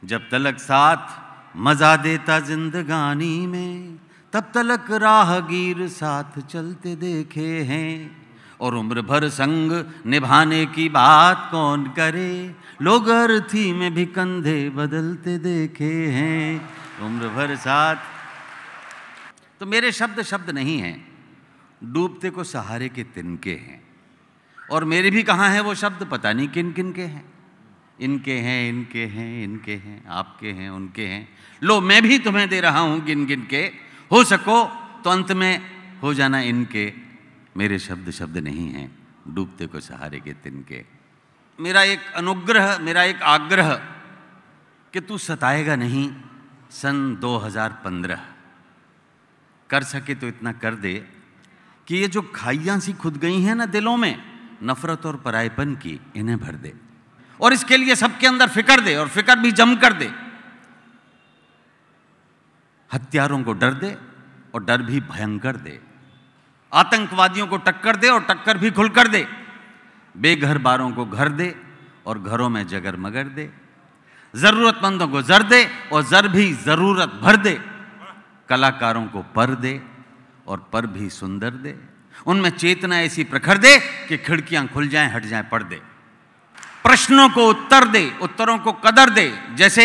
जब तलक साथ मजा देता जिंदगानी में, तब तलक राहगीर साथ चलते देखे हैं। और उम्र भर संग निभाने की बात कौन करे, लोग अर्थी में भी कंधे बदलते देखे हैं। उम्र भर साथ। तो मेरे शब्द शब्द नहीं हैं, डूबते को सहारे के तिनके हैं। और मेरे भी कहाँ हैं वो शब्द, पता नहीं किन किन के हैं। इनके हैं, इनके हैं, इनके हैं, आपके हैं, उनके हैं। लो मैं भी तुम्हें दे रहा हूं गिन गिन के, हो सको तो अंत में हो जाना इनके। मेरे शब्द शब्द नहीं हैं, डूबते को सहारे के तिनके। मेरा एक अनुग्रह, मेरा एक आग्रह कि तू सताएगा नहीं। सन 2015 कर सके तो इतना कर दे कि ये जो खाइयां सी खुद गई हैं ना दिलों में, नफरत और परायपन की, इन्हें भर दे। और इसके लिए सबके अंदर फिक्र दे, और फिक्र भी जम कर दे। हत्यारों को डर दे और डर भी भयंकर दे। आतंकवादियों को टक्कर दे और टक्कर भी खुलकर दे। बेघर बारों को घर दे और घरों में जगर मगर दे। जरूरतमंदों को जर दे और जर भी जरूरत भर दे। कलाकारों को पर दे और पर भी सुंदर दे। उनमें चेतना ऐसी प्रखर दे कि खिड़कियां खुल जाएं, हट जाएं पर्दे। प्रश्नों को उत्तर दे, उत्तरों को कदर दे। जैसे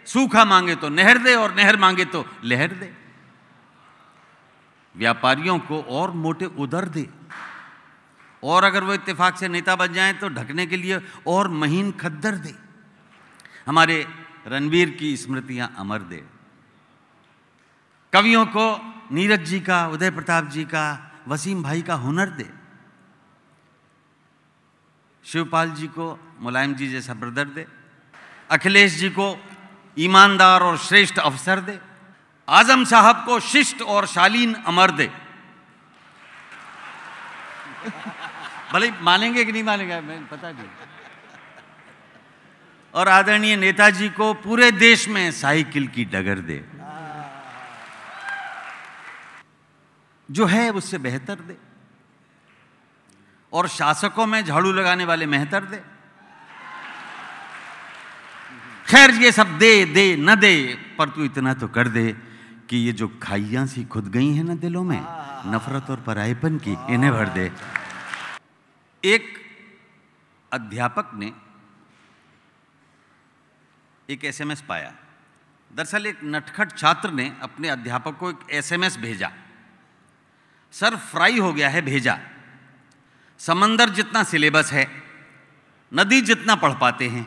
सूखा मांगे तो नहर दे और नहर मांगे तो लहर दे। व्यापारियों को और मोटे उदर दे, और अगर वो इत्तेफाक से नेता बन जाएं तो ढकने के लिए और महीन खद्दर दे। हमारे रणवीर की स्मृतियां अमर दे। कवियों को नीरज जी का, उदय प्रताप जी का, वसीम भाई का हुनर दे। शिवपाल जी को मुलायम जी जैसा ब्रदर दे। अखिलेश जी को ईमानदार और श्रेष्ठ अफसर दे। आजम साहब को शिष्ट और शालीन अमर दे। भले मानेंगे कि नहीं मानेंगे मैं पता नहीं। और आदरणीय नेताजी को पूरे देश में साइकिल की डगर दे। जो है उससे बेहतर दे। और शासकों में झाड़ू लगाने वाले मेहतर दे। खैर ये सब दे दे न दे, पर तू इतना तो कर दे कि ये जो खाइयां सी खुद गई हैं ना दिलों में, नफरत और परायपन की, इन्हें भर दे। एक अध्यापक ने एक एसएमएस पाया। दरअसल एक नटखट छात्र ने अपने अध्यापक को एक एसएमएस भेजा। सर फ्राई हो गया है भेजा। समंदर जितना सिलेबस है, नदी जितना पढ़ पाते हैं,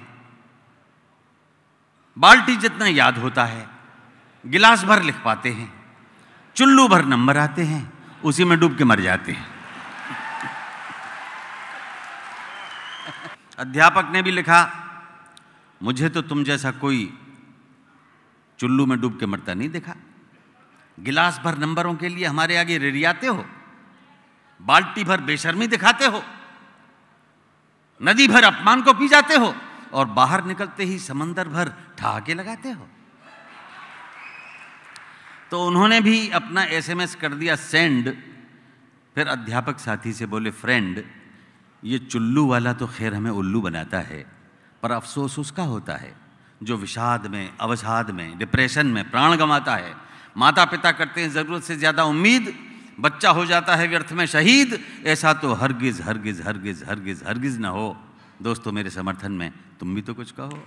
बाल्टी जितना याद होता है, गिलास भर लिख पाते हैं, चुल्लू भर नंबर आते हैं, उसी में डूब के मर जाते हैं। अध्यापक ने भी लिखा, मुझे तो तुम जैसा कोई चुल्लू में डूब के मरता नहीं देखा। गिलास भर नंबरों के लिए हमारे आगे रिरियाते हो, बाल्टी भर बेशर्मी दिखाते हो, नदी भर अपमान को पी जाते हो, और बाहर निकलते ही समंदर भर ठहाके लगाते हो। तो उन्होंने भी अपना एसएमएस कर दिया सेंड। फिर अध्यापक साथी से बोले, फ्रेंड ये चुल्लू वाला तो खैर हमें उल्लू बनाता है, पर अफसोस उसका होता है जो विषाद में, अवसाद में, डिप्रेशन में प्राण गंवाता है। माता पिता करते हैं ज़रूरत से ज़्यादा उम्मीद, बच्चा हो जाता है व्यर्थ में शहीद। ऐसा तो हरगिज़ हरगिज़ हरगिज़ हरगिज़ हरगिज़ न हो। दोस्तों मेरे समर्थन में तुम भी तो कुछ कहो।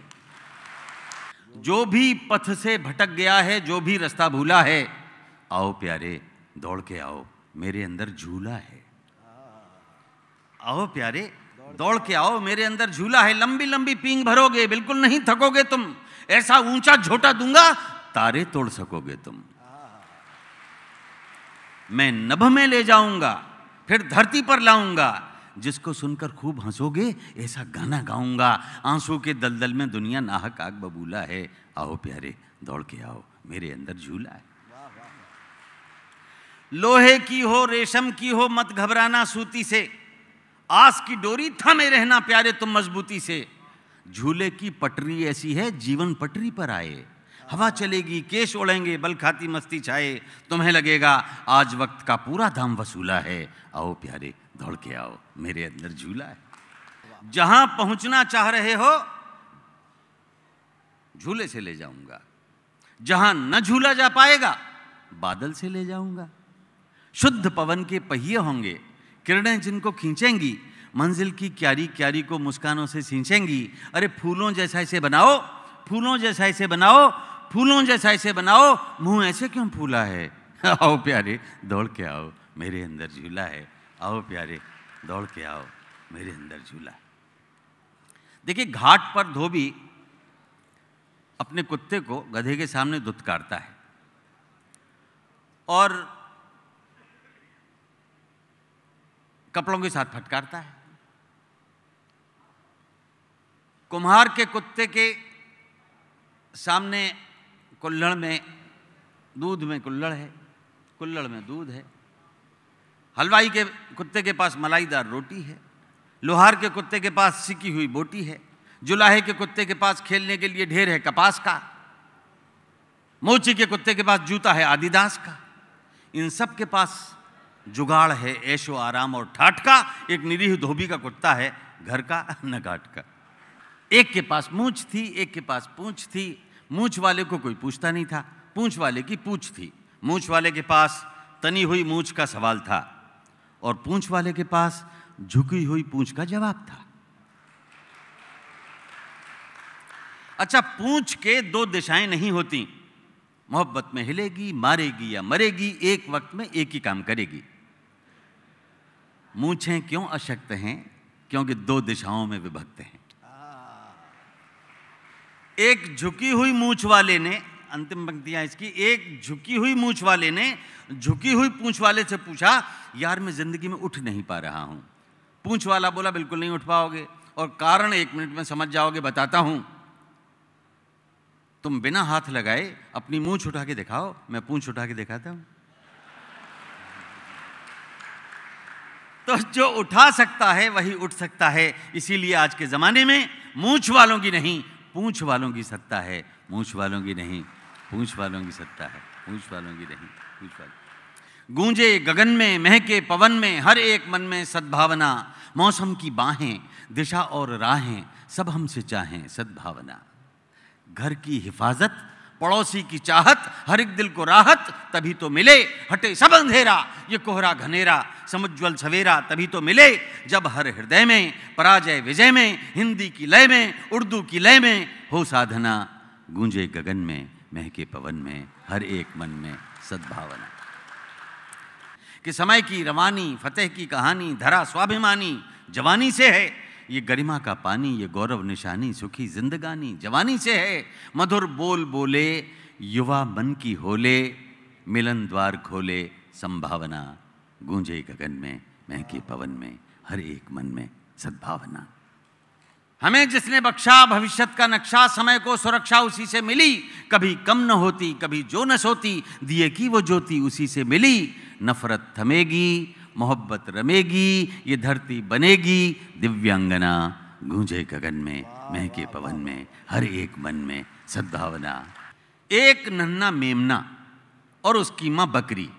जो भी पथ से भटक गया है, जो भी रास्ता भूला है, आओ प्यारे दौड़ के आओ, मेरे अंदर झूला है। आओ प्यारे दौड़ के आओ, मेरे अंदर झूला है। लंबी लंबी पींग भरोगे, बिल्कुल नहीं थकोगे तुम। ऐसा ऊंचा झोटा दूंगा, तारे तोड़ सकोगे तुम। मैं नभ में ले जाऊंगा, फिर धरती पर लाऊंगा। जिसको सुनकर खूब हंसोगे, ऐसा गाना गाऊंगा। आंसू के दलदल में दुनिया नाहक आग बबूला है। आओ प्यारे दौड़ के आओ, मेरे अंदर झूला है। लोहे की हो रेशम की हो, मत घबराना सूती से। आस की डोरी थामे रहना प्यारे तुम मजबूती से। झूले की पटरी ऐसी है, जीवन पटरी पर आए। हवा चलेगी, केश उड़ेंगे, बल खाती मस्ती छाए। तुम्हें लगेगा आज वक्त का पूरा दाम वसूला है। आओ प्यारे दौड़ के आओ, मेरे अंदर झूला है। जहां पहुंचना चाह रहे हो, झूले से ले जाऊंगा। जहां न झूला जा पाएगा, बादल से ले जाऊंगा। शुद्ध पवन के पहिए होंगे, किरणें जिनको खींचेंगी, मंजिल की क्यारी क्यारी को मुस्कानों से सींचेंगी। अरे फूलों जैसा इसे बनाओ, फूलों जैसा इसे बनाओ, फूलों जैसा इसे बनाओ, मुंह ऐसे क्यों फूला है? आओ प्यारे दौड़ के आओ, मेरे अंदर झूला है। आओ प्यारे दौड़ के आओ, मेरे अंदर झूला। देखिए, घाट पर धोबी अपने कुत्ते को गधे के सामने धुतकारता है और कपड़ों के साथ फटकारता है। कुम्हार के कुत्ते के सामने कुल्हड़ में दूध में कुल्हड़ है, कुल्हड़ में दूध है। हलवाई के कुत्ते के पास मलाईदार रोटी है। लोहार के कुत्ते के पास सिकी हुई बोटी है। जुलाहे के कुत्ते के पास खेलने के लिए ढेर है कपास का। मोची के कुत्ते के पास जूता है आदिदास का। इन सब के पास जुगाड़ है ऐशो आराम और ठाठ का। एक निरीह धोबी का कुत्ता है घर का न घाट का। एक के पास मूंछ थी, एक के पास पूंछ थी। मूंछ वाले को कोई पूछता नहीं था, पूंछ वाले की पूंछ थी। मूंछ वाले के पास तनी हुई मूंछ का सवाल था और पूंछ वाले के पास झुकी हुई पूंछ का जवाब था। अच्छा, पूंछ के दो दिशाएं नहीं होती। मोहब्बत में हिलेगी, मारेगी या मरेगी, एक वक्त में एक ही काम करेगी। मूंछें क्यों अशक्त हैं? क्योंकि दो दिशाओं में विभक्त हैं। एक झुकी हुई मूंछ वाले ने, अंतिम पंक्तियां इसकी, एक झुकी हुई मूंछ वाले ने झुकी हुई पूंछ वाले से पूछा, यार मैं जिंदगी में उठ नहीं पा रहा हूं। पूंछ वाला बोला, बिल्कुल नहीं उठ पाओगे और कारण 1 मिनट में समझ जाओगे, बताता हूं। तुम बिना हाथ लगाए अपनी मूंछ उठा के दिखाओ, मैं पूंछ उठा के दिखाता हूं। तो जो उठा सकता है वही उठ सकता है। इसीलिए आज के जमाने में मूंछ वालों की नहीं, पूंछ वालों की सत्ता है। मूंछ वालों की नहीं, पूंछ वालों की सत्ता है। पूंछ वालों की नहीं, पूंछ वालों। गूंजे गगन में, महके पवन में, हर एक मन में सद्भावना। मौसम की बाहें, दिशा और राहें, सब हमसे चाहें सद्भावना। घर की हिफाजत, पड़ोसी की चाहत, हर एक दिल को राहत, तभी तो मिले हटे सब अंधेरा, ये कोहरा घनेरा, समुज्वल सवेरा तभी तो मिले। जब हर हृदय में पराजय विजय में, हिंदी की लय में, उर्दू की लय में हो साधना। गूंजे गगन में, महके पवन में, हर एक मन में सद्भावना। कि समय की रवानी, फतेह की कहानी, धरा स्वाभिमानी जवानी से है। ये गरिमा का पानी, ये गौरव निशानी, सुखी जिंदगानी जवानी से है। मधुर बोल बोले युवा मन की होले, मिलन द्वार खोले संभावना। गूंजे गगन में, महके पवन में, हर एक मन में सद्भावना। हमें जिसने बख्शा भविष्यत का नक्शा, समय को सुरक्षा उसी से मिली। कभी कम न होती, कभी जो न सोती, दिए की वो ज्योति उसी से मिली। नफरत थमेगी, मोहब्बत रमेगी, ये धरती बनेगी दिव्यांगना। गूंजे गगन में, महके पवन में, हर एक मन में सद्भावना। एक नन्हा मेमना और उसकी मां बकरी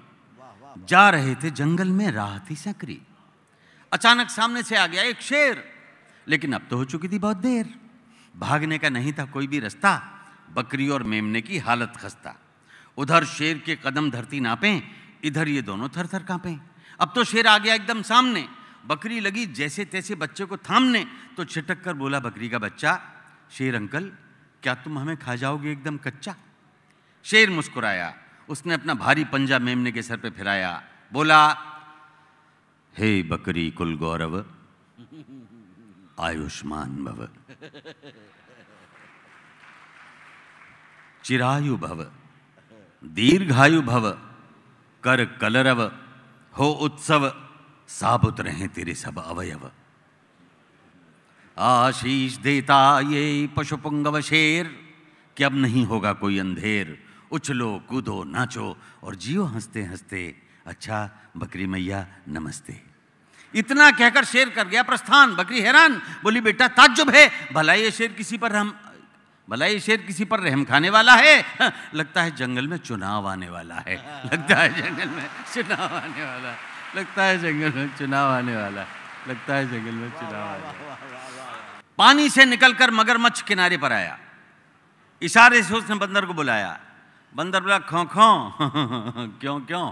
जा रहे थे जंगल में, राह थी सकरी। अचानक सामने से आ गया एक शेर, लेकिन अब तो हो चुकी थी बहुत देर। भागने का नहीं था कोई भी रास्ता, बकरी और मेमने की हालत खस्ता। उधर शेर के कदम धरती नापें, इधर ये दोनों थर थर कांपें। अब तो शेर आ गया एकदम सामने, बकरी लगी जैसे तैसे बच्चे को थामने। तो छिटक कर बोला बकरी का बच्चा, शेर अंकल क्या तुम हमें खा जाओगे एकदम कच्चा? शेर मुस्कुराया, उसने अपना भारी पंजा मेमने के सर पे फिराया, बोला, हे बकरी कुल गौरव, आयुष्मान भव, चिरायु भव, दीर्घायु भव, कर कलरव, हो उत्सव, साबुत रहे तेरे सब अवयव। आशीष देता ये पशुपुंगव शेर, कि अब नहीं होगा कोई अंधेर। उछलो कूदो नाचो और जियो हंसते हंसते, अच्छा बकरी मैया नमस्ते। इतना कहकर शेर कर गया प्रस्थान। बकरी हैरान, बोली बेटा ताज्जुब है, भला ये शेर किसी पर रहम खाने वाला है? लगता है जंगल में चुनाव आने वाला है। लगता है जंगल में चुनाव आने वाला, लगता है जंगल में चुनाव आने वाला, लगता है जंगल में चुनाव आने वाला। पानी से निकलकर मगरमच्छ किनारे पर आया। इशारे से उसने बंदर को बुलाया। बंदर बोला खों खों क्यों क्यों,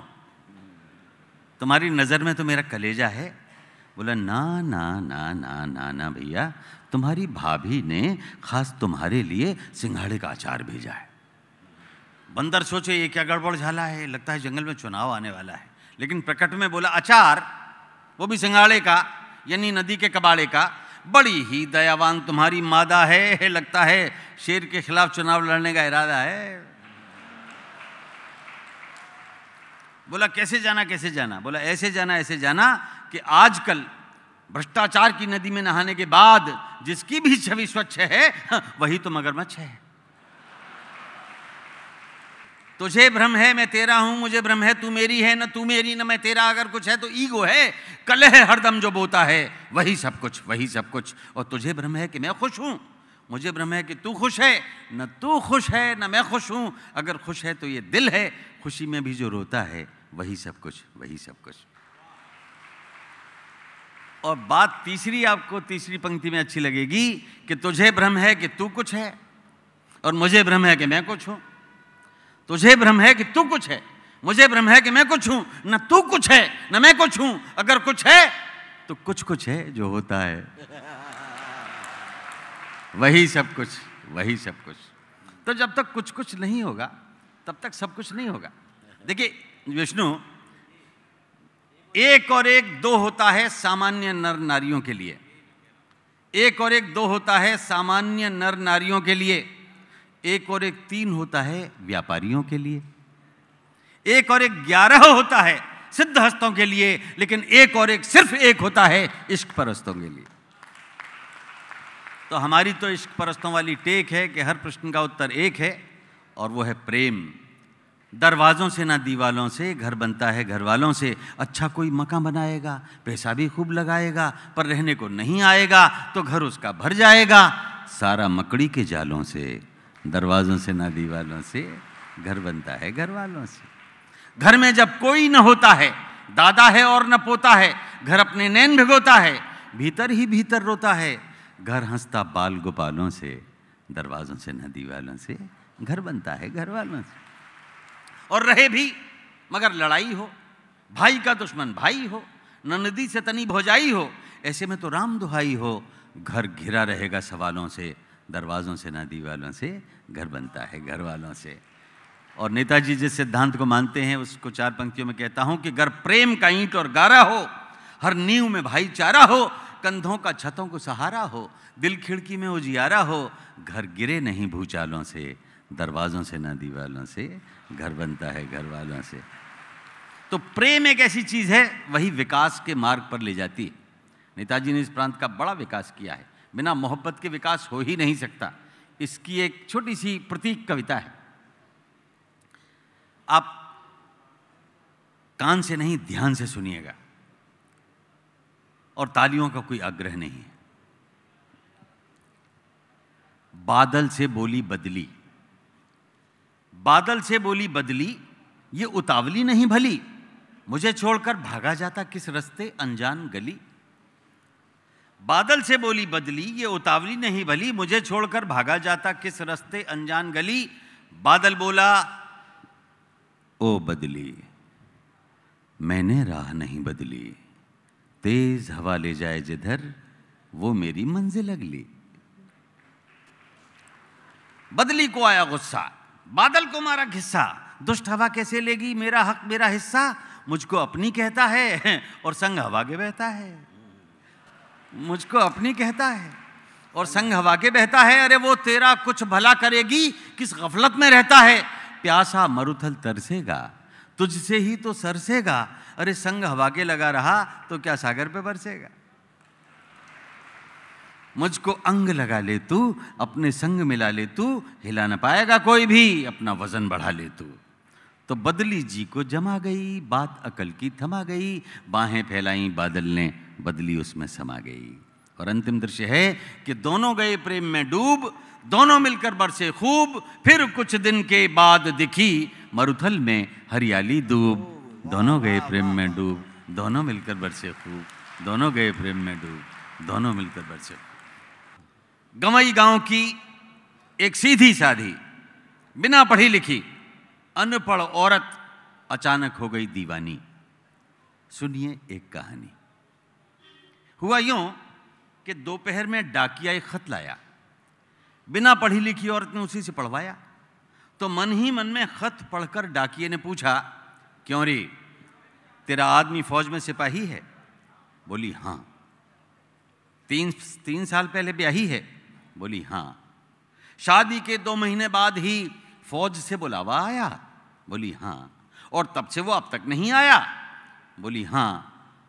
तुम्हारी नज़र में तो मेरा कलेजा है। बोला ना ना ना ना ना ना भैया, तुम्हारी भाभी ने खास तुम्हारे लिए सिंघाड़े का अचार भेजा है। बंदर सोचे ये क्या गड़बड़ झाला है, लगता है जंगल में चुनाव आने वाला है। लेकिन प्रकट में बोला अचार, वो भी सिंघाड़े का, यानी नदी के कबाड़े का। बड़ी ही दयावान तुम्हारी मादा है, लगता है शेर के खिलाफ चुनाव लड़ने का इरादा है। बोला कैसे जाना कैसे जाना? बोला ऐसे जाना कि आजकल भ्रष्टाचार की नदी में नहाने के बाद जिसकी भी छवि स्वच्छ है वही तो मगरमच्छ है। तुझे भ्रम है मैं तेरा हूं, मुझे भ्रम है तू मेरी है, न तू मेरी न मैं तेरा। अगर कुछ है तो ईगो है, कलह हरदम जो बोता है वही सब कुछ, वही सब कुछ। और तुझे भ्रम है कि मैं खुश हूं, मुझे भ्रम है कि तू खुश है। न तू खुश है न मैं खुश हूं। अगर खुश है तो ये दिल है, खुशी में भी जो रोता है वही सब कुछ, वही सब कुछ। और बात तीसरी, आपको तीसरी पंक्ति में अच्छी लगेगी कि तुझे भ्रम है कि तू कुछ है और मुझे भ्रम है कि मैं कुछ हूं। तुझे भ्रम है कि तू कुछ है, मुझे भ्रम है कि मैं कुछ हूं। न तू कुछ है न मैं कुछ हूं। अगर कुछ है तो कुछ कुछ है जो होता है, वही सब कुछ, वही सब कुछ। तो जब तक कुछ कुछ नहीं होगा तब तक सब कुछ नहीं होगा। देखिए विष्णु, एक और एक दो होता है सामान्य नर नारियों के लिए, एक और एक दो होता है सामान्य नर नारियों के लिए, एक और एक तीन होता है व्यापारियों के लिए, एक और एक 11 होता है सिद्ध हस्तों के लिए, लेकिन एक और एक सिर्फ एक होता है इश्क परस्तों के लिए। तो हमारी तो इश्क परस्तों वाली टेक है कि हर प्रश्न का उत्तर एक है और वो है प्रेम। दरवाज़ों से ना दीवालों से घर बनता है घर वालों से। अच्छा कोई मकान बनाएगा, पैसा भी खूब लगाएगा, पर रहने को नहीं आएगा तो घर उसका भर जाएगा। सारा मकड़ी के जालों से, दरवाज़ों से ना दीवालों से घर बनता है घर वालों से। घर में जब कोई न होता है, दादा है और न पोता है, घर अपने नैन भिगोता है, भीतर ही भीतर रोता है। घर हंसता बाल गोपालों से, दरवाज़ों से न दीवालों से घर बनता है घर वालों से। और रहे भी मगर लड़ाई हो, भाई का दुश्मन भाई हो, ननदी से तनी भौजाई हो, ऐसे में तो राम दुहाई हो। घर घिरा रहेगा सवालों से, दरवाज़ों से ना दीवालों से घर बनता है घर वालों से। और नेताजी जिस सिद्धांत को मानते हैं उसको 4 पंक्तियों में कहता हूं कि घर प्रेम का ईंट और गारा हो, हर नींव में भाईचारा हो, कंधों का छतों को सहारा हो, दिल खिड़की में उजियारा हो। घर गिरे नहीं भूचालों से, दरवाज़ों से ना दीवालों से घर बनता है घर वालों से। तो प्रेम एक ऐसी चीज़ है, वही विकास के मार्ग पर ले जाती है। नेताजी ने इस प्रांत का बड़ा विकास किया है, बिना मोहब्बत के विकास हो ही नहीं सकता। इसकी एक छोटी सी प्रतीक कविता है, आप कान से नहीं ध्यान से सुनिएगा और तालियों का कोई आग्रह नहीं है। बादल से बोली बदली, बादल से बोली बदली, ये उतावली नहीं भली, मुझे छोड़कर भागा जाता किस रास्ते अनजान गली। बादल से बोली बदली, ये उतावली नहीं भली, मुझे छोड़कर भागा जाता किस रास्ते अनजान गली। बादल बोला ओ बदली, मैंने राह नहीं बदली, तेज हवा ले जाए जिधर वो मेरी मंजिल अगली। बदली को आया गुस्सा, बादल को मारा खिस्सा, दुष्ट हवा कैसे लेगी मेरा हक मेरा हिस्सा। मुझको अपनी कहता है और संग हवा के बहता है, मुझको अपनी कहता है और संग हवा के बहता है। अरे वो तेरा कुछ भला करेगी, किस गफलत में रहता है। प्यासा मरुथल तरसेगा, तुझसे ही तो सरसेगा। अरे संग हवा के लगा रहा तो क्या सागर पे बरसेगा। मुझको अंग लगा ले तू, अपने संग मिला ले तू, हिला न पाएगा कोई भी, अपना वजन बढ़ा ले तू। तो बदली जी को जमा गई, बात अकल की थमा गई, बाहें फैलाई बादल ने, बदली उसमें समा गई। और अंतिम दृश्य है कि दोनों गए प्रेम में डूब, दोनों मिलकर बरसे खूब, फिर कुछ दिन के बाद दिखी मरुथल में हरियाली दूब। दोनों गए प्रेम में डूब, दोनों मिलकर बरसे खूब, दोनों गए प्रेम में डूब, दोनों मिलकर बरसे। गंवई गांव की एक सीधी साधी, बिना पढ़ी लिखी, अनपढ़ औरत अचानक हो गई दीवानी। सुनिए एक कहानी। हुआ यूं कि दोपहर में डाकिया एक खत लाया। बिना पढ़ी लिखी औरत ने उसी से पढ़वाया। तो मन ही मन में खत पढ़कर डाकिये ने पूछा, क्यों रे, तेरा आदमी फौज में सिपाही है? बोली हाँ। तीन साल पहले ब्याही है? बोली हाँ। शादी के 2 महीने बाद ही फौज से बुलावा आया? बोली हाँ। और तब से वो अब तक नहीं आया? बोली हाँ।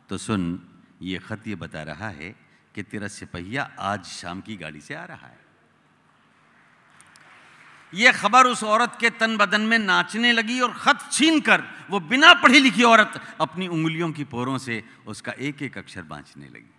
तो सुन, ये खत ये बता रहा है कि तेरा सिपहिया आज शाम की गाड़ी से आ रहा है। यह खबर उस औरत के तन बदन में नाचने लगी और खत छीनकर वो बिना पढ़ी लिखी औरत अपनी उंगलियों की पोरों से उसका एक एक अक्षर बांचने लगी।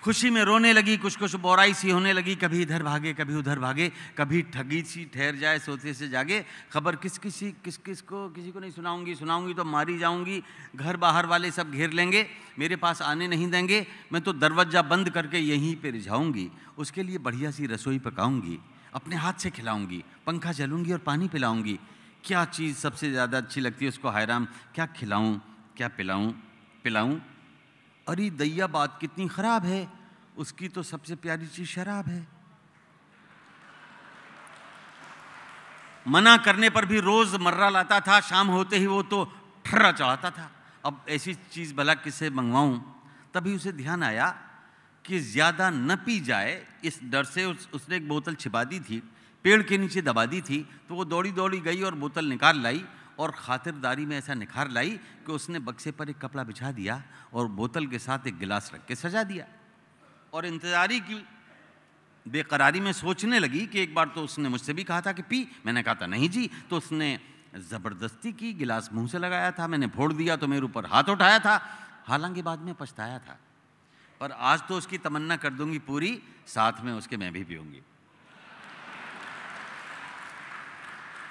खुशी में रोने लगी, कुछ कुछ बोराई सी होने लगी। कभी इधर भागे, कभी उधर भागे, कभी ठगी सी ठहर जाए, सोते से जागे। खबर किस को किसी को नहीं सुनाऊंगी तो मारी जाऊंगी। घर बाहर वाले सब घेर लेंगे, मेरे पास आने नहीं देंगे। मैं तो दरवाजा बंद करके यहीं पे रिझाऊंगी। उसके लिए बढ़िया सी रसोई पकाऊंगी, अपने हाथ से खिलाऊंगी, पंखा चलूंगी और पानी पिलाऊंगी। क्या चीज़ सबसे ज़्यादा अच्छी लगती है उसको, हैराम, क्या खिलाऊं, क्या पिलाऊं। अरे दैया, बात कितनी खराब है, उसकी तो सबसे प्यारी चीज शराब है। मना करने पर भी रोज मर्रा लाता था, शाम होते ही वो तो ठर्रा चढ़ाता था। अब ऐसी चीज भला किससे मंगवाऊं? तभी उसे ध्यान आया कि ज्यादा न पी जाए, इस डर से उसने एक बोतल छिपा दी थी, पेड़ के नीचे दबा दी थी। तो वो दौड़ी दौड़ी गई और बोतल निकाल लाई और खातिरदारी में ऐसा निखार लाई कि उसने बक्से पर एक कपड़ा बिछा दिया और बोतल के साथ एक गिलास रख के सजा दिया। और इंतजारी की बेकरारी में सोचने लगी कि एक बार तो उसने मुझसे भी कहा था कि पी, मैंने कहा था नहीं जी। तो उसने ज़बरदस्ती की, गिलास मुंह से लगाया था, मैंने फोड़ दिया तो मेरे ऊपर हाथ उठाया था। हालांकि बाद में पछताया था, पर आज तो उसकी तमन्ना कर दूंगी पूरी, साथ में उसके मैं भी पीऊंगी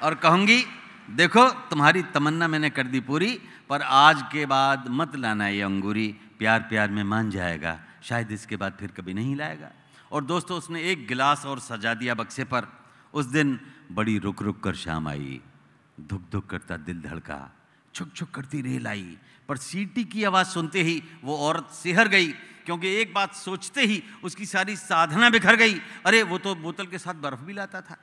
और कहूंगी, देखो तुम्हारी तमन्ना मैंने कर दी पूरी, पर आज के बाद मत लाना ये अंगूरी, प्यार प्यार में मान जाएगा, शायद इसके बाद फिर कभी नहीं लाएगा। और दोस्तों, उसने एक गिलास और सजा दिया बक्से पर। उस दिन बड़ी रुक रुक कर शाम आई, धुक धुक करता दिल धड़का, छुक छुक करती रेल आई। पर सीटी की आवाज़ सुनते ही वो औरत सिहर गई, क्योंकि एक बात सोचते ही उसकी सारी साधना बिखर गई। अरे वो तो बोतल के साथ बर्फ़ भी लाता था,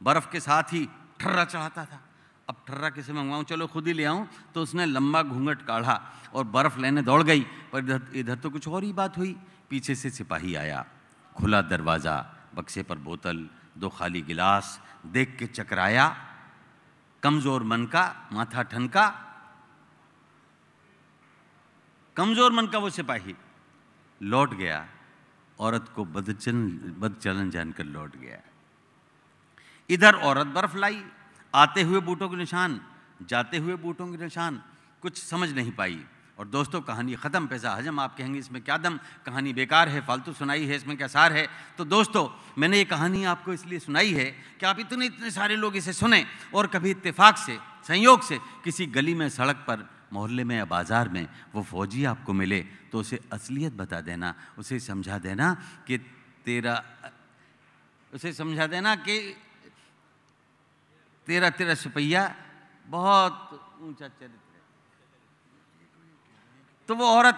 बर्फ़ के साथ ही ठर्रा चढ़ाता था। अब ठर्रा कैसे मंगवाऊँ, चलो खुद ही ले आऊँ। तो उसने लंबा घूंघट काढ़ा और बर्फ़ लेने दौड़ गई। पर इधर तो कुछ और ही बात हुई। पीछे से सिपाही आया, खुला दरवाज़ा, बक्से पर बोतल, 2 खाली गिलास, देख के चकराया। कमज़ोर मन का माथा ठनका। कमज़ोर मन का वो सिपाही लौट गया, औरत को बदचलन जानकर लौट गया। इधर औरत बर्फ़ लाई, आते हुए बूटों के निशान, जाते हुए बूटों के निशान, कुछ समझ नहीं पाई। और दोस्तों, कहानी ख़त्म, पैसा हजम। आप कहेंगे इसमें क्या दम, कहानी बेकार है, फालतू सुनाई है, इसमें क्या सार है। तो दोस्तों, मैंने ये कहानी आपको इसलिए सुनाई है कि आप इतने सारे लोग इसे सुने और कभी इत्तेफाक से, संयोग से किसी गली में, सड़क पर, मोहल्ले में या बाज़ार में वो फौजी आपको मिले तो उसे असलियत बता देना, उसे समझा देना कि तेरा सिपहिया बहुत ऊंचा चरित्र है। तो वो औरत,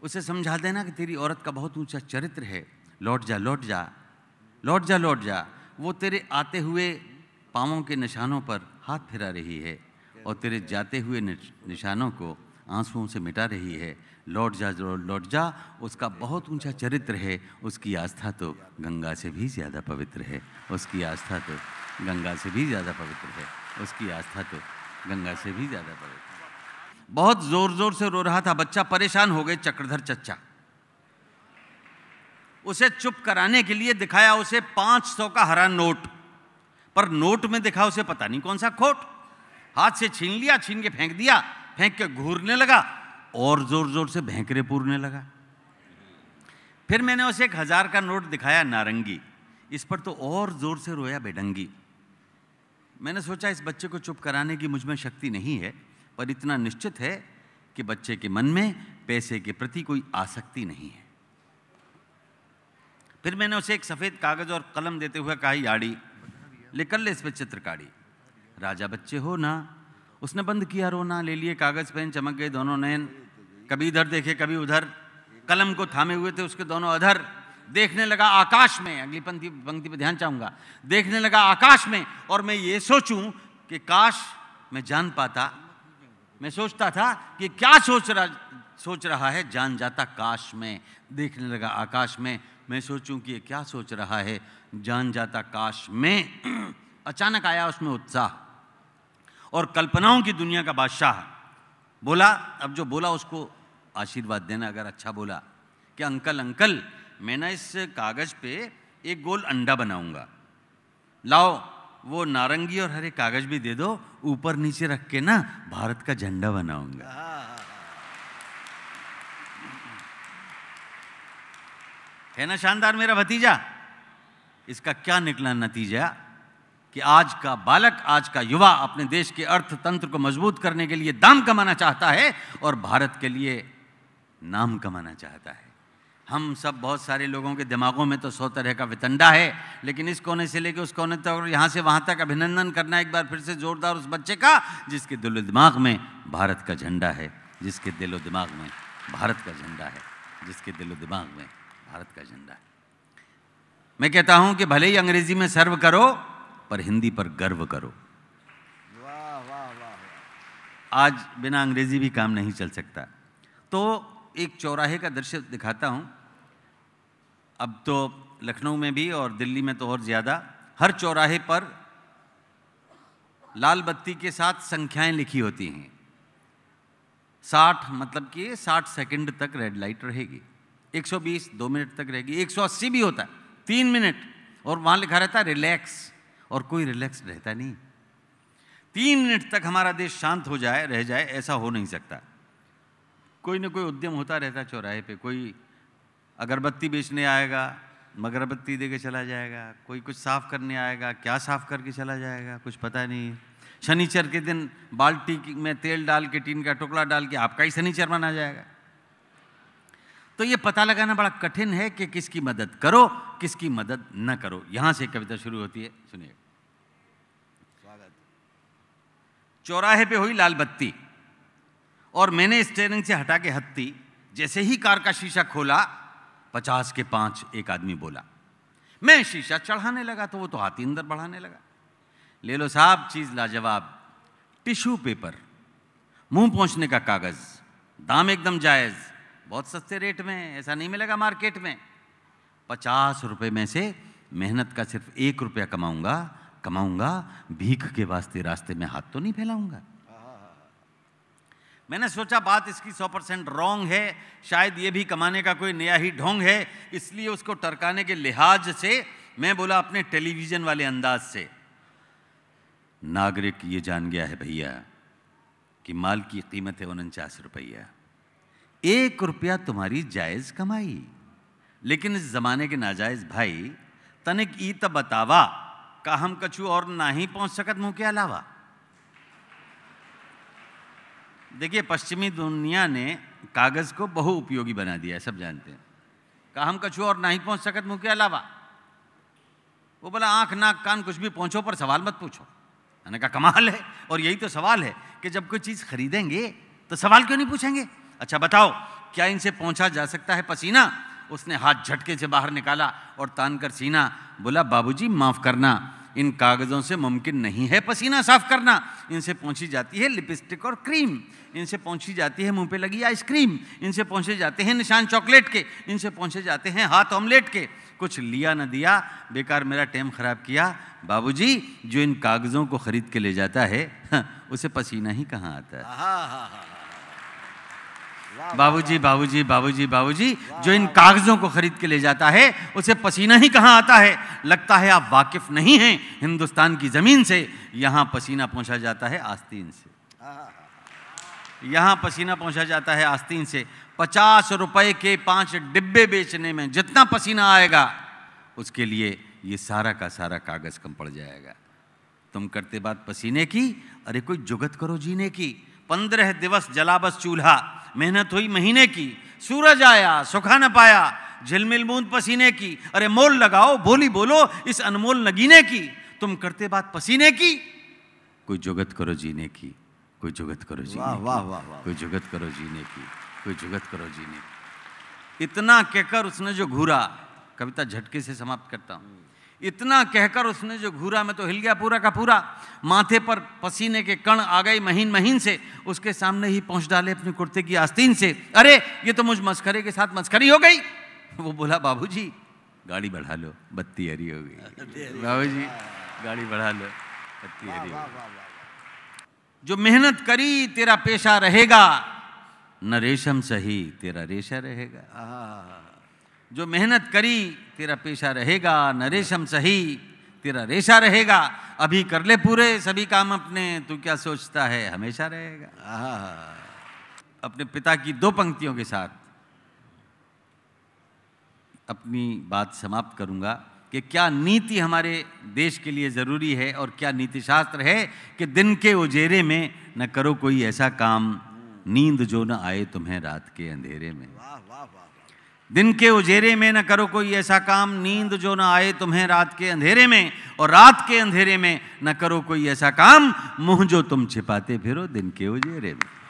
उसे समझा देना कि तेरी औरत का बहुत ऊंचा चरित्र है, लौट जा लौट जा लौट जा लौट जा। वो तेरे आते हुए पाँवों के निशानों पर हाथ फिरा रही है और तेरे जाते हुए निशानों को आंसुओं से मिटा रही है। लौट जा लौट जा, उसका बहुत ऊंचा चरित्र है, उसकी आस्था तो गंगा से भी ज़्यादा पवित्र है, उसकी आस्था तो गंगा से भी ज़्यादा पवित्र है, उसकी आस्था तो गंगा से भी ज़्यादा पवित्र है। बहुत ज़ोर ज़ोर से रो रहा था बच्चा, परेशान हो गए चक्रधर चच्चा। उसे चुप कराने के लिए दिखाया उसे 500 का हरा नोट, पर नोट में दिखा उसे पता नहीं कौन सा खोट। हाथ से छीन लिया, छीन के फेंक दिया, फेंक के घूरने लगा और जोर जोर से भैंकरे पूरने लगा। फिर मैंने उसे 1000 का नोट दिखाया नारंगी, इस पर तो और जोर से रोया बेढंगी। मैंने सोचा इस बच्चे को चुप कराने की मुझ में शक्ति नहीं है, पर इतना निश्चित है कि बच्चे के मन में पैसे के प्रति कोई आसक्ति नहीं है। फिर मैंने उसे एक सफ़ेद कागज़ और कलम देते हुए कहा, याड़ी ले कर ले इस पे चित्रकारी। राजा बच्चे हो ना। उसने बंद किया रोना, ले लिए कागज़ पेन, चमक गए दोनों नयन, कभी इधर देखे कभी उधर, कलम को थामे हुए थे उसके दोनों अधर। देखने लगा आकाश में, अगली पंक्ति पे ध्यान चाहूंगा, देखने लगा आकाश में और मैं ये सोचूं कि काश मैं जान पाता। मैं सोचता था कि क्या सोच रहा है, जान जाता काश में। देखने लगा आकाश में, मैं सोचूं कि ये क्या सोच रहा है, जान जाता काश में। अचानक आया उसमें उत्साह और कल्पनाओं की दुनिया का बादशाह बोला। अब जो बोला उसको आशीर्वाद देना, अगर अच्छा बोला कि अंकल अंकल मैं ना इस कागज़ पे एक गोल अंडा बनाऊंगा, लाओ वो नारंगी और हरे कागज़ भी दे दो, ऊपर नीचे रख के ना भारत का झंडा बनाऊंगा। है ना शानदार मेरा भतीजा। इसका क्या निकला नतीजा कि आज का बालक, आज का युवा अपने देश के अर्थतंत्र को मजबूत करने के लिए दाम कमाना चाहता है और भारत के लिए नाम कमाना चाहता है। हम सब, बहुत सारे लोगों के दिमागों में तो 100 तरह का वितंडा है, लेकिन इस कोने से लेकर उस कोने तक और यहाँ से वहाँ तक अभिनंदन करना एक बार फिर से जोरदार उस बच्चे का जिसके दिलो दिमाग में भारत का झंडा है, जिसके दिलो दिमाग में भारत का झंडा है, जिसके दिलो दिमाग में भारत का झंडा है। मैं कहता हूँ कि भले ही अंग्रेजी में सर्व करो पर हिंदी पर गर्व करो। वाह वाह वाह। आज बिना अंग्रेजी भी काम नहीं चल सकता। तो एक चौराहे का दृश्य दिखाता हूँ। अब तो लखनऊ में भी और दिल्ली में तो और ज़्यादा, हर चौराहे पर लाल बत्ती के साथ संख्याएं लिखी होती हैं। 60 मतलब कि 60 सेकंड तक रेड लाइट रहेगी, 120 2 मिनट तक रहेगी, 180 भी होता है 3 मिनट, और वहाँ लिखा रहता है रिलैक्स, और कोई रिलैक्स रहता नहीं। 3 मिनट तक हमारा देश शांत हो जाए, रह जाए, ऐसा हो नहीं सकता। कोई ना कोई उद्यम होता रहता है चौराहे पे। कोई अगरबत्ती बेचने आएगा, अगरबत्ती दे के चला जाएगा, कोई कुछ साफ करने आएगा, क्या साफ करके चला जाएगा कुछ पता नहीं। शनिचर के दिन बाल्टी में तेल डाल के, टीन का टुकड़ा डाल के आपका ही शनिचर बना जाएगा। तो ये पता लगाना बड़ा कठिन है कि किसकी मदद करो, किसकी मदद न करो। यहां से कविता शुरू होती है, सुनिए। चौराहे पे हुई लाल बत्ती और मैंने स्टीयरिंग से हटा के हत्ती, जैसे ही कार का शीशा खोला 50 के 5 एक आदमी बोला। मैं शीशा चढ़ाने लगा तो वो तो हाथी अंदर बढ़ाने लगा। ले लो साहब चीज लाजवाब, टिश्यू पेपर, मुंह पोंछने का कागज, दाम एकदम जायज, बहुत सस्ते रेट में, ऐसा नहीं मिलेगा मार्केट में। 50 रुपए में से मेहनत का सिर्फ 1 रुपया कमाऊंगा, भीख के वास्ते रास्ते में हाथ तो नहीं फैलाऊंगा। मैंने सोचा बात इसकी 100% रॉन्ग है, शायद ये भी कमाने का कोई नया ही ढोंग है, इसलिए उसको टरकाने के लिहाज से मैं बोला अपने टेलीविजन वाले अंदाज से, नागरिक ये जान गया है भैया कि माल की कीमत है 49 रुपया। 1 रुपया तुम्हारी जायज कमाई, लेकिन इस जमाने के नाजायज भाई तनिक ई त बतावा का हम कछु और ना ही पहुंच सकत मुंह के अलावा। देखिए पश्चिमी दुनिया ने कागज को बहुउपयोगी बना दिया है, सब जानते हैं। कहा हम कछु और नहीं पहुंच सकत मुंह के अलावा। वो बोला आंख नाक कान कुछ भी पहुंचो पर सवाल मत पूछो। मैंने कहा कमाल है, और यही तो सवाल है कि जब कोई चीज खरीदेंगे तो सवाल क्यों नहीं पूछेंगे। अच्छा बताओ क्या इनसे पहुंचा जा सकता है पसीना। उसने हाथ झटके से बाहर निकाला और तान कर सीना, बोला बाबूजी माफ करना, इन कागजों से मुमकिन नहीं है पसीना साफ करना। इनसे पहुंची जाती है लिपस्टिक और क्रीम, इनसे पहुंची जाती है मुंह पे लगी आइसक्रीम, इनसे पहुंचे जाते हैं निशान चॉकलेट के, इनसे पहुंचे जाते हैं हाथ ऑमलेट के। कुछ लिया न दिया, बेकार मेरा टाइम खराब किया। बाबूजी जो इन कागजों को खरीद के ले जाता है उसे पसीना ही कहाँ आता है। बाबूजी बाबूजी बाबूजी बाबूजी जो इन कागजों को खरीद के ले जाता है उसे पसीना ही कहाँ आता है। लगता है आप वाकिफ नहीं हैं हिंदुस्तान की जमीन से। यहाँ पसीना पहुंचा जाता है आस्तीन से, यहाँ पसीना पहुंचा जाता है आस्तीन से। 50 रुपए के 5 डिब्बे बेचने में जितना पसीना आएगा उसके लिए ये सारा का सारा कागज कम पड़ जाएगा। तुम करते बात पसीने की, अरे कोई जुगत करो जीने की। 15 दिवस जला बस चूल्हा, मेहनत हुई महीने की। सूरज आया सुखा न पाया, झिलमिल बूंद पसीने की, अरे मोल लगाओ बोली बोलो इस अनमोल नगीने की, तुम करते बात पसीने की, कोई जुगत करो जीने की, कोई जुगत करो जीने वाह की, वाह वाह वाह। कोई जुगत करो जीने की, कोई जुगत करो जीने की। इतना कहकर उसने जो घूरा, कविता झटके से समाप्त करता हूं, इतना कहकर उसने जो घूरा, मैं तो हिल गया पूरा का पूरा, माथे पर पसीने के कण आ गए महीन महीन से, उसके सामने ही पहुंच डाले अपने कुर्ते की आस्तीन से, अरे ये तो मुझ मस्खरे के साथ मस्खरी हो गई। वो बोला बाबूजी गाड़ी बढ़ा लो, बत्ती हरी हो गई, बाबूजी गाड़ी बढ़ा लो, बत्ती हरी हो गई। जो मेहनत करी तेरा पेशा रहेगा, न रेशम सही तेरा रेशा रहेगा। जो मेहनत करी तेरा पेशा रहेगा, न रेशम सही तेरा रेशा रहेगा, अभी कर ले पूरे सभी काम अपने, तू क्या सोचता है हमेशा रहेगा। अपने पिता की दो पंक्तियों के साथ अपनी बात समाप्त करूंगा कि क्या नीति हमारे देश के लिए ज़रूरी है और क्या नीति शास्त्र है कि दिन के उजेरे में न करो कोई ऐसा काम, नींद जो न आए तुम्हें रात के अंधेरे में। दिन के उजेरे में न करो कोई ऐसा काम, नींद जो न आए तुम्हें रात के अंधेरे में, और रात के अंधेरे में न करो कोई ऐसा काम, मुंह जो तुम छिपाते फिरो दिन के उजेरे में।